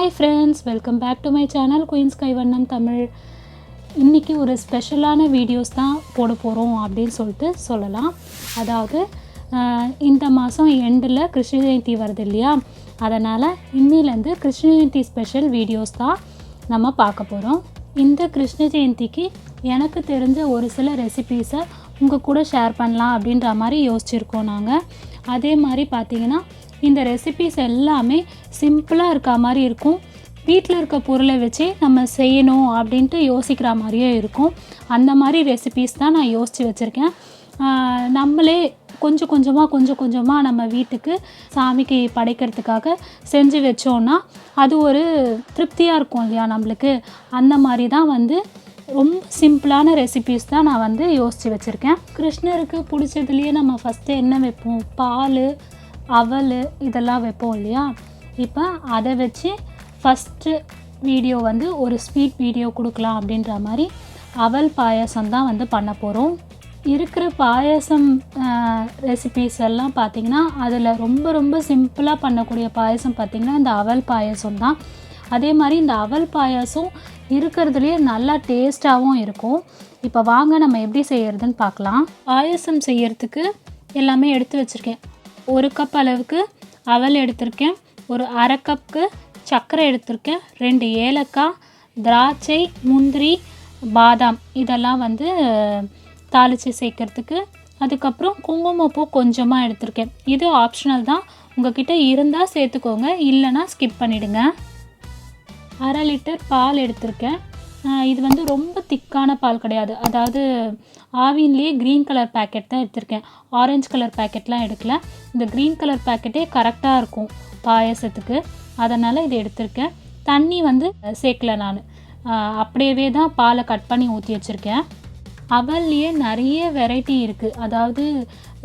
Hi friends, welcome back to my channel queens கைவண்ணம் தமிழ். இன்றைக்கி ஒரு ஸ்பெஷலான வீடியோஸ் தான் போட போகிறோம் அப்படின்னு சொல்லிட்டு சொல்லலாம். அதாவது இந்த மாதம் எண்டில் கிருஷ்ண ஜெயந்தி வருது இல்லையா, அதனால் இன்னிலேருந்து கிருஷ்ண ஜெயந்தி ஸ்பெஷல் வீடியோஸ் தான் நம்ம பார்க்க போகிறோம். இந்த கிருஷ்ண ஜெயந்திக்கு எனக்கு தெரிஞ்ச ஒரு சில ரெசிபீஸை உங்கள் கூட ஷேர் பண்ணலாம் அப்படின்ற மாதிரி யோசிச்சுருக்கோம் நாங்கள். அதே மாதிரி பார்த்திங்கன்னா இந்த ரெசிபீஸ் எல்லாமே சிம்பிளாக இருக்க மாதிரி இருக்கும். வீட்டில் இருக்க பொருளை வச்சு நம்ம செய்யணும் அப்படின்ட்டு யோசிக்கிற மாதிரியே இருக்கும். அந்த மாதிரி ரெசிபீஸ் தான் நான் யோசித்து வச்சுருக்கேன். நம்மளே கொஞ்சம் கொஞ்சமாக நம்ம வீட்டுக்கு சாமிக்கு படைக்கிறதுக்காக செஞ்சு வச்சோன்னா அது ஒரு திருப்தியாக இருக்கும் இல்லையா நம்மளுக்கு. அந்த மாதிரி தான் ரொம்ப சிம்பிளான ரெசிபீஸ் தான் நான் யோசித்து வச்சுருக்கேன். கிருஷ்ணருக்கு பிடிச்சதுலேயே நம்ம ஃபஸ்ட்டு என்ன வைப்போம், பால், அவல் இதெல்லாம் வைப்போம் இல்லையா. இப்போ அதை வச்சு ஃபஸ்ட்டு வீடியோ ஒரு ஸ்வீட் வீடியோ கொடுக்கலாம் அப்படின்ற மாதிரி அவல் பாயசம் தான் பண்ண போகிறோம். இருக்கிற பாயசம் ரெசிபீஸ் எல்லாம் பார்த்திங்கன்னா அதில் ரொம்ப சிம்பிளாக பண்ணக்கூடிய பாயசம் பார்த்திங்கன்னா இந்த அவல் பாயசம் தான். அதே மாதிரி இந்த அவல் பாயசம் இருக்கிறதுலேயே நல்லா டேஸ்ட்டாகவும் இருக்கும். இப்போ வாங்க நம்ம எப்படி செய்கிறதுன்னு பார்க்கலாம். பாயசம் செய்கிறதுக்கு எல்லாமே எடுத்து வச்சுருக்கேன். 1 கப் அளவுக்கு அவல் எடுத்திருக்கேன், ஒரு அரை கப்புக்கு சர்க்கரை எடுத்திருக்கேன், 2 ஏலக்காய், திராட்சை, முந்திரி, பாதாம் இதெல்லாம் தாளித்து சேர்க்கறதுக்கு. அதுக்கப்புறம் குங்குமப்பூ கொஞ்சமாக எடுத்திருக்கேன். இது ஆப்ஷனல் தான், உங்கள்கிட்ட இருந்தால் சேர்த்துக்கோங்க, இல்லைன்னா ஸ்கிப் பண்ணிவிடுங்க. 1/2 லிட்டர் பால் எடுத்திருக்கேன். இது ரொம்ப திக்கான பால் கிடையாது. அதாவது ஆவின்லேயே க்ரீன் கலர் பேக்கெட் தான் எடுத்திருக்கேன், ஆரஞ்சு கலர் பேக்கெட்லாம் எடுக்கல. இந்த க்ரீன் கலர் பேக்கெட்டே கரெக்டாக இருக்கும் பாயசத்துக்கு, அதனால் இது எடுத்திருக்கேன். தண்ணி சேர்க்கல நான், அப்படியே தான் பாலை கட் பண்ணி ஊற்றி வச்சுருக்கேன். அவல்லையே நிறைய வெரைட்டி இருக்குது. அதாவது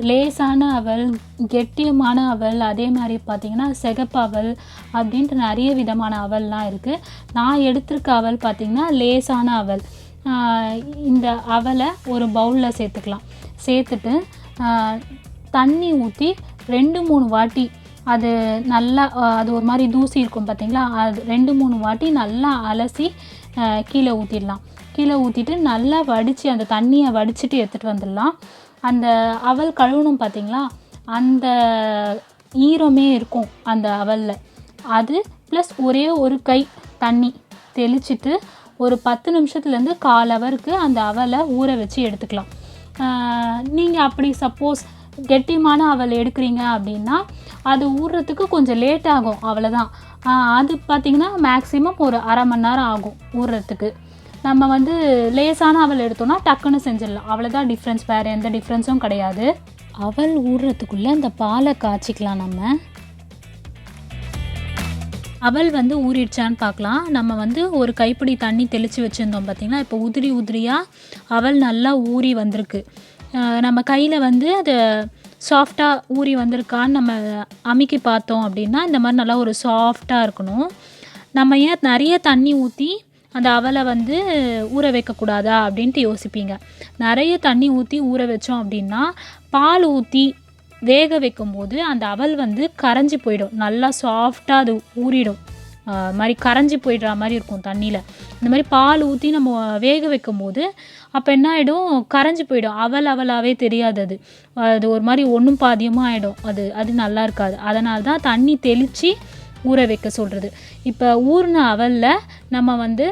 லேசான அவல், கெட்டியமான அவல், அதே மாதிரி பார்த்திங்கன்னா சிகப்பு அவல் அப்படின்ட்டு நிறைய விதமான அவல்லாம் இருக்குது. நான் எடுத்திருக்க அவல் பார்த்திங்கன்னா லேசான அவல். இந்த அவலை ஒரு பவுலில் சேர்த்துக்கலாம். சேர்த்துட்டு தண்ணி ஊற்றி 2-3 வாட்டி அது நல்லா, அது ஒரு மாதிரி தூசி இருக்கும் பார்த்திங்களா, அது 2-3 வாட்டி நல்லா அலசி கீழே ஊற்றிடலாம். கீழே ஊற்றிட்டு நல்லா வடித்து அந்த தண்ணியை வடிச்சிட்டு எடுத்துகிட்டு வந்துடலாம். அந்த அவல் கழுவணும் பார்த்திங்களா, அந்த ஈரமே இருக்கும் அந்த அவலில். அது ப்ளஸ் ஒரே ஒரு கை தண்ணி தெளிச்சிட்டு ஒரு 10 நிமிஷத்துலேருந்து 1/4 ஹவருக்கு அந்த அவலை ஊற வச்சு எடுத்துக்கலாம். நீங்கள் அப்படி சப்போஸ் கெட்டியமான அவல் எடுக்கிறீங்க அப்படின்னா அது ஊறுறதுக்கு கொஞ்சம் லேட் ஆகும், அவ்வளோதான். அது பார்த்திங்கன்னா மேக்ஸிமம் ஒரு அரை மணி நேரம் ஆகும் ஊறுறதுக்கு. நம்ம லேசான அவல் எடுத்தோன்னா டக்குன்னு செஞ்சிடலாம், அவ்வளோதான் டிஃப்ரென்ஸ், வேறு எந்த டிஃப்ரென்ஸும் கிடையாது. அவல் ஊறுறதுக்குள்ளே இந்த பாலை காய்ச்சிக்கலாம். நம்ம அவல் ஊறிடுச்சான்னு பார்க்கலாம். நம்ம ஒரு கைப்பிடி தண்ணி தெளித்து வச்சுருந்தோம் பார்த்திங்கன்னா, இப்போ உதிரியாக அவல் நல்லா ஊறி வந்திருக்கு. நம்ம கையில் அது சாஃப்டாக ஊறி வந்திருக்கான்னு நம்ம அமுக்கி பார்த்தோம் அப்படின்னா இந்த மாதிரி நல்லா ஒரு சாஃப்டாக இருக்கணும். நம்ம ஏன் நிறைய தண்ணி ஊற்றி அந்த அவலை ஊற வைக்கக்கூடாதா அப்படின்ட்டு யோசிப்பீங்க. நிறைய தண்ணி ஊற்றி ஊற வச்சோம் அப்படின்னா பால் ஊற்றி வேக வைக்கும்போது அந்த அவல் கரைஞ்சி போயிடும், நல்லா சாஃப்டாக அது ஊறிடும், மாதிரி கரைஞ்சி போயிடுற மாதிரி இருக்கும் தண்ணியில். இந்த மாதிரி பால் ஊற்றி நம்ம வேக வைக்கும்போது அப்போ என்ன ஆகிடும், கரைஞ்சி போயிடும், அவலாகவே தெரியாது. அது ஒரு மாதிரி ஒன்றும் பாதியமாக ஆகிடும், அது நல்லா இருக்காது. அதனால தான் தண்ணி தெளித்து ஊற வைக்க சொல்கிறது. இப்போ ஊறின அவலில் நம்ம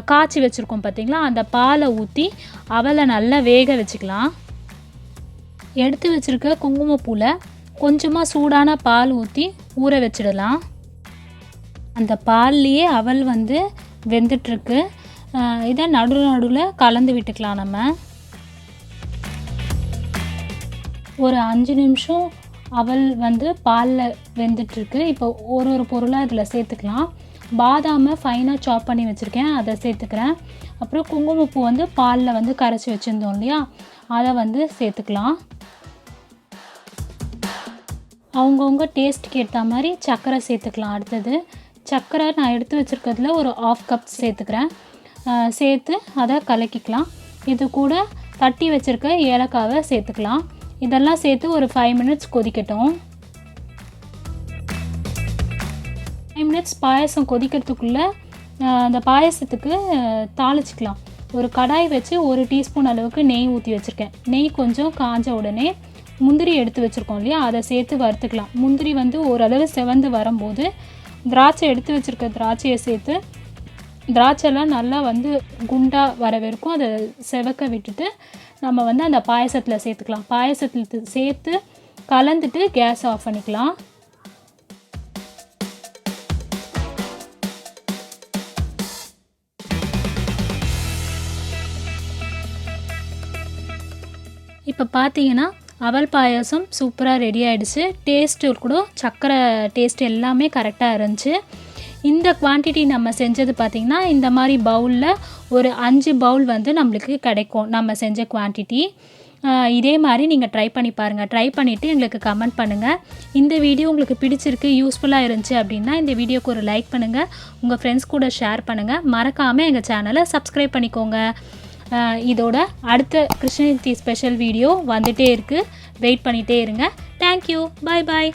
காய்ச்சி வச்சுருக்கோம் பார்த்திங்களா, அந்த பாலை ஊற்றி அவலை நல்லா வேக வச்சுக்கலாம். எடுத்து வச்சுருக்க குங்குமப்பூவில் கொஞ்சமாக சூடான பால் ஊற்றி ஊற வச்சிடலாம். அந்த பால்லையே அவல் வெந்துட்டுருக்கு. இதை நடுவில் கலந்து விட்டுக்கலாம். நம்ம ஒரு 5 நிமிஷம் அவல் பாலில் வெந்துட்டுருக்கு. இப்போ ஒரு பொருளாக இதில் சேர்த்துக்கலாம். பாதாமை ஃபைனாக சாப் பண்ணி வச்சுருக்கேன், அதை சேர்த்துக்கிறேன். அப்புறம் குங்குமப்பூ பாலில் கரைச்சி வச்சுருந்தோம் இல்லையா, அதை சேர்த்துக்கலாம். அவங்கவுங்க டேஸ்ட்டுக்கு ஏற்ற மாதிரி சர்க்கரை சேர்த்துக்கலாம். அடுத்தது சர்க்கரை நான் எடுத்து வச்சுருக்கிறதுல ஒரு 1/2 கப் சேர்த்துக்கிறேன். சேர்த்து அதை கலக்கிக்கலாம். இது கூட தட்டி வச்சுருக்க ஏலக்காவை சேர்த்துக்கலாம். இதெல்லாம் சேர்த்து ஒரு 5 மினிட்ஸ் கொதிக்கட்டும். 5 மினிட்ஸ் பாயசம் கொதிக்கிறதுக்குள்ளே அந்த பாயசத்துக்கு தாளிச்சிக்கலாம். ஒரு கடாய் வச்சு 1 டீஸ்பூன் அளவுக்கு நெய் ஊற்றி வச்சுருக்கேன். நெய் கொஞ்சம் காஞ்ச உடனே முந்திரி எடுத்து வச்சுருக்கோம் இல்லையா, அதை சேர்த்து வறுத்துக்கலாம். முந்திரி வந்து ஓரளவு செவந்து வரும்போது திராட்சை எடுத்து வச்சுருக்க திராட்சையை சேர்த்து திராட்சைலாம் நல்லா வந்து குண்டாக வர வரைக்கும் அதை செவக்க விட்டுட்டு நம்ம வந்து அந்த பாயசத்தில் சேர்த்துக்கலாம். பாயசத்தில் சேர்த்து கலந்துட்டு கேஸ் ஆஃப் பண்ணிக்கலாம். இப்போ பார்த்தீங்கன்னா அவல் பாயாசம் சூப்பராக ரெடி ஆகிடுச்சு. டேஸ்ட்டு கூட சர்க்கரை டேஸ்ட் எல்லாமே கரெக்டாக இருந்துச்சு. இந்த குவான்டிட்டி நம்ம செஞ்சது பார்த்திங்கன்னா இந்த மாதிரி பவுலில் ஒரு 5 பவுல் வந்து நம்மளுக்கு கிடைக்கும் நம்ம செஞ்ச குவான்டிட்டி. இதே மாதிரி நீங்கள் ட்ரை பண்ணி பாருங்கள். ட்ரை பண்ணிவிட்டு எங்களுக்கு கமெண்ட் பண்ணுங்கள். இந்த வீடியோ உங்களுக்கு பிடிச்சிருக்கு, யூஸ்ஃபுல்லாக இருந்துச்சு அப்படின்னா இந்த வீடியோக்கு ஒரு லைக் பண்ணுங்கள், உங்கள் ஃப்ரெண்ட்ஸ் கூட ஷேர் பண்ணுங்கள். மறக்காமல் எங்கள் சேனலை சப்ஸ்கிரைப் பண்ணிக்கோங்க. இதோட அடுத்த கிருஷ்ண ஜெயந்தி ஸ்பெஷல் வீடியோ வந்துகிட்டே இருக்குது. வெயிட் பண்ணிகிட்டே இருங்க. தேங்க்யூ. பாய் பாய்.